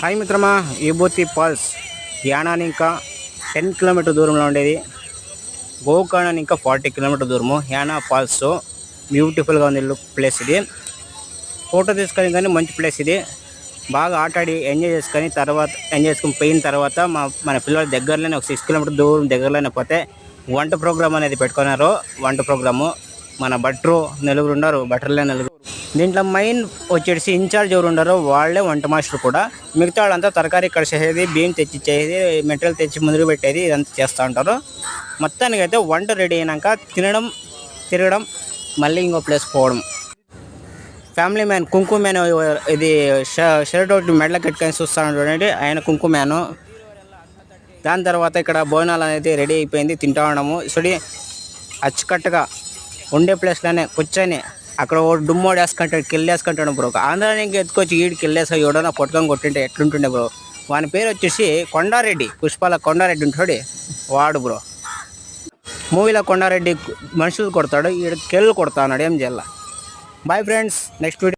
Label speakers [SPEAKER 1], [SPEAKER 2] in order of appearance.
[SPEAKER 1] Hi మిత్రమా, విభూతి falls యానాని ఇంకా 10 కిలోమీటర్ దూరంలో ఉండేది. గోకర్ణ ఇంకా 40 కిలోమీటర్ దూరము. యానా ఫాల్స్ బ్యూటిఫుల్గా ఉంది ప్లేస్. ఇది ఫోటో తీసుకొని కానీ మంచి ప్లేస్. ఇది బాగా ఆటాడి ఎంజాయ్ చేసుకొని పోయిన తర్వాత మన పిల్లల దగ్గరలోనే ఒక 6 కిలోమీటర్ దూరం దగ్గరలోనే పోతే వంట ప్రోగ్రామ్ అనేది పెట్టుకున్నారు. వంట ప్రోగ్రాము మన భట్రు నలుగురు ఉన్నారు. భట్రులే నలుగురు. దీంట్లో మెయిన్ వచ్చేసి ఇన్ఛార్జ్ ఎవరు ఉన్నారో వాళ్ళే వంట మాస్టర్ కూడా. మిగతా వాళ్ళంతా తరకారీ కడిచేది, బియ్యం తెచ్చిచ్చేది, మెటీరియల్ తెచ్చి ముందుకు పెట్టేది, ఇదంతా చేస్తూ ఉంటారు. మొత్తానికి అయితే వంట రెడీ అయినాక తిరగడం, మళ్ళీ ఇంకో ప్లేస్ పోవడం. ఫ్యామిలీ మ్యాన్ కుంకుమ మ్యాన్, ఇది షర్ట్ ఒకటి మెడలో కట్టుకొని చూస్తాను చూడండి, ఆయన కుంకుమ మ్యాను. దాని తర్వాత ఇక్కడ భోజనాలు అనేది రెడీ అయిపోయింది, తింటా ఉన్నాము. ఇసుడి అచ్చుకట్టుగా ఉండే ప్లేస్లోనే కూర్చొని అక్కడ ఓ డుమ్మోడు వేసుకుంటాడు, కిల్లు వేసుకుంటాడు బ్రో. ఆంధ్రాని ఇంకా ఎత్తుకొచ్చి కిల్లు వేసుకొని ఎవడన్నా పట్టుకొని కొట్టింటే ఎట్లుంటుండే బ్రో. వాని పేరు వచ్చేసి కొండారెడ్డి, పుష్పాల కొండారెడ్డి ఉంటాడు వాడు బ్రో. మూవీలో కొండారెడ్డి మనుషులు కొడతాడు, ఈడ కెళ్ళు కొడతా అన్నాడు. ఏం చేయాల. Bye friends, next video.